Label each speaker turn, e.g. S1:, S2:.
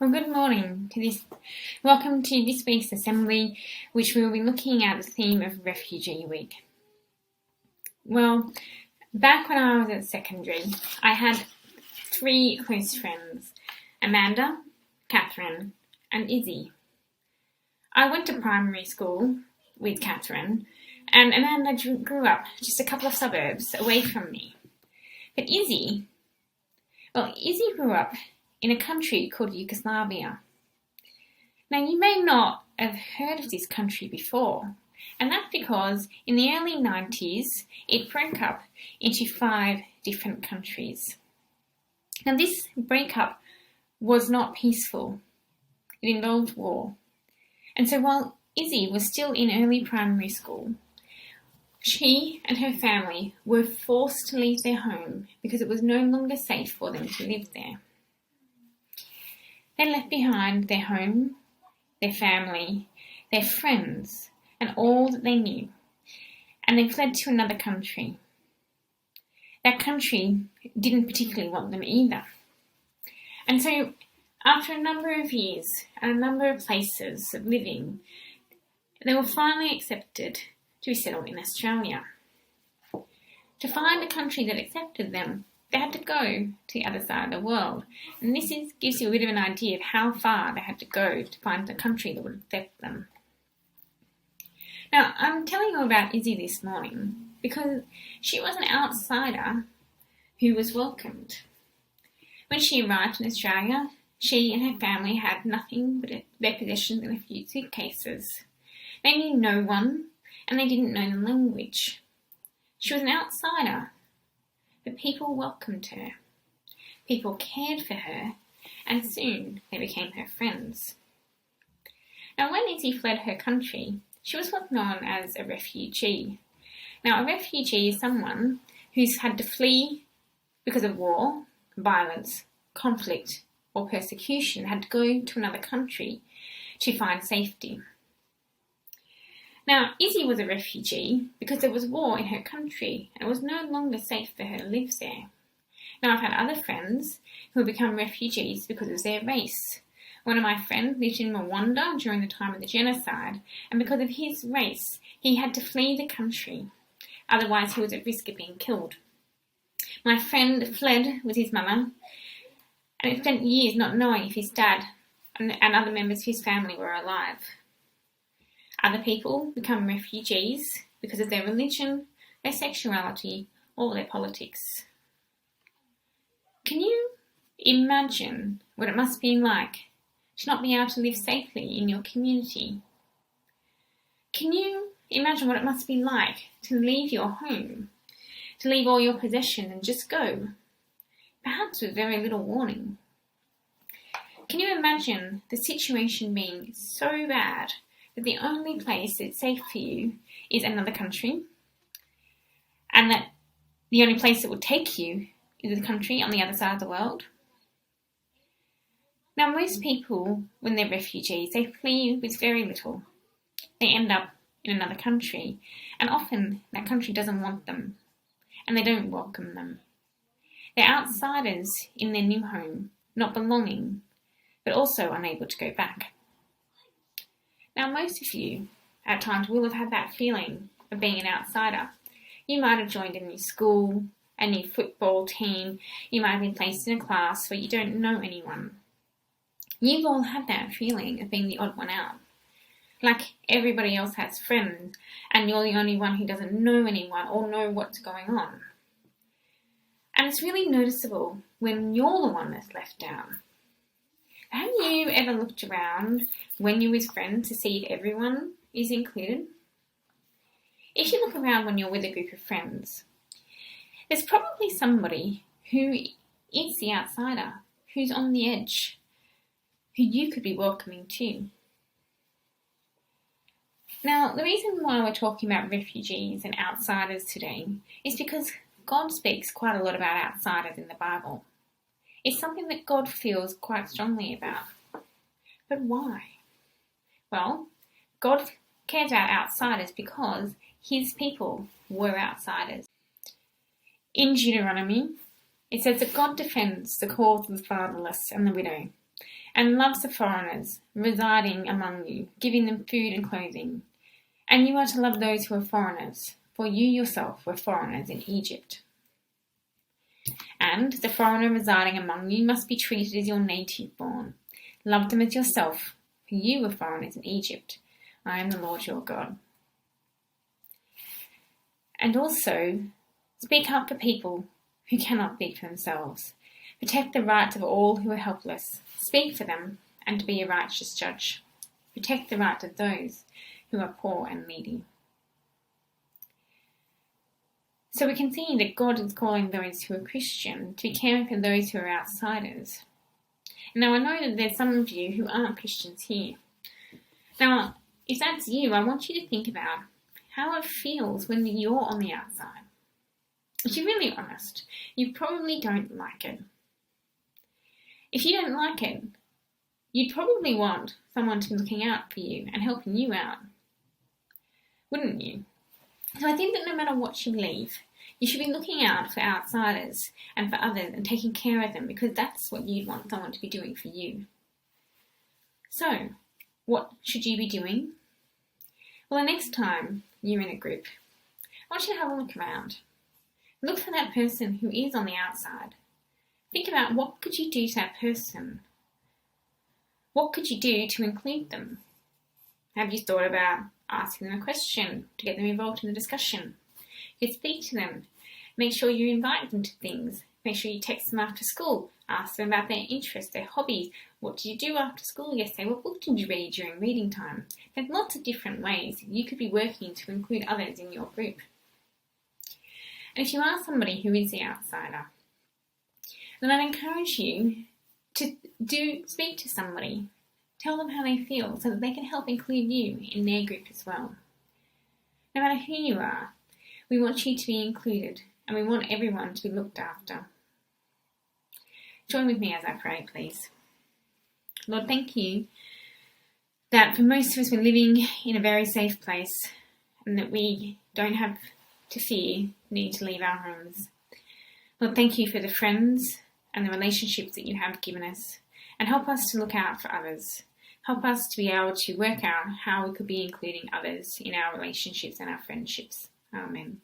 S1: Well, good morning to this. Welcome to this week's assembly, which we will be looking at the theme of Refugee Week. Well, back when I was at secondary, I had three close friends: Amanda, Catherine, and Izzy. I went to primary school with Catherine, and Amanda grew up just a couple of suburbs away from me. But Izzy grew up in a country called Yugoslavia. Now, you may not have heard of this country before, and that's because in the early 90s, it broke up into 5 different countries. Now, this breakup was not peaceful. It involved war. And so while Izzy was still in early primary school, she and her family were forced to leave their home because it was no longer safe for them to live there. They left behind their home, their family, their friends, and all that they knew, and they fled to another country. That country didn't particularly want them either. And so, after a number of years and a number of places of living, they were finally accepted to be settled in Australia. To find a country that accepted them, they had to go to the other side of the world. And this gives you a bit of an idea of how far they had to go to find a country that would accept them. Now, I'm telling you about Izzy this morning because she was an outsider who was welcomed. When she arrived in Australia, she and her family had nothing but their possessions and a few suitcases. They knew no one, and they didn't know the language. She was an outsider, but people welcomed her. People cared for her, and soon they became her friends. Now, when Izzy fled her country, she was what's known as a refugee. Now, a refugee is someone who's had to flee because of war, violence, conflict, or persecution, had to go to another country to find safety. Now, Izzy was a refugee because there was war in her country and it was no longer safe for her to live there. Now, I've had other friends who have become refugees because of their race. One of my friends lived in Rwanda during the time of the genocide, and because of his race, he had to flee the country. Otherwise, he was at risk of being killed. My friend fled with his mother, and he spent years not knowing if his dad and other members of his family were alive. Other people become refugees because of their religion, their sexuality, or their politics. Can you imagine what it must be like to not be able to live safely in your community? Can you imagine what it must be like to leave your home, to leave all your possessions and just go, perhaps with very little warning? Can you imagine the situation being so bad that the only place that's safe for you is another country, and that the only place that will take you is the country on the other side of the world? Now, most people, when they're refugees, they flee with very little. They end up in another country, and often that country doesn't want them, and they don't welcome them. They're outsiders in their new home, not belonging, but also unable to go back. Now, most of you, at times, will have had that feeling of being an outsider. You might have joined a new school, a new football team. You might have been placed in a class where you don't know anyone. You've all had that feeling of being the odd one out. Like everybody else has friends, and you're the only one who doesn't know anyone or know what's going on. And it's really noticeable when you're the one that's left out. Have you ever looked around when you're with friends to see if everyone is included? If you look around when you're with a group of friends, there's probably somebody who is the outsider, who's on the edge, who you could be welcoming too. Now, the reason why we're talking about refugees and outsiders today is because God speaks quite a lot about outsiders in the Bible. It's something that God feels quite strongly about. But why? Well, God cares about outsiders because his people were outsiders. In Deuteronomy, it says that God defends the cause of the fatherless and the widow, and loves the foreigners residing among you, giving them food and clothing. And you are to love those who are foreigners, for you yourself were foreigners in Egypt. And the foreigner residing among you must be treated as your native born. Love them as yourself, for you were foreigners in Egypt. I am the Lord your God. And also, speak up for people who cannot speak for themselves. Protect the rights of all who are helpless. Speak for them and be a righteous judge. Protect the rights of those who are poor and needy. So we can see that God is calling those who are Christian to be caring for those who are outsiders. Now I know that there's some of you who aren't Christians here. Now, if that's you, I want you to think about how it feels when you're on the outside. If you're really honest, you probably don't like it. If you don't like it, you'd probably want someone to be looking out for you and helping you out, wouldn't you? So I think that no matter what you believe, you should be looking out for outsiders and for others and taking care of them, because that's what you'd want someone to be doing for you. So, what should you be doing? Well, the next time you're in a group, I want you to have a look around. Look for that person who is on the outside. Think about, what could you do to that person? What could you do to include them? Have you thought about asking them a question to get them involved in the discussion? You could speak to them. Make sure you invite them to things. Make sure you text them after school. Ask them about their interests, their hobbies. What did you do after school yesterday? What book did you read during reading time? There's lots of different ways you could be working to include others in your group. And if you are somebody who is the outsider, then I'd encourage you to speak to somebody. Tell them how they feel so that they can help include you in their group as well. No matter who you are, we want you to be included and we want everyone to be looked after. Join with me as I pray, please. Lord, thank you that for most of us we're living in a very safe place and that we don't have to fear need to leave our homes. Lord, thank you for the friends and the relationships that you have given us, and help us to look out for others. Help us to be able to work out how we could be including others in our relationships and our friendships. Amen.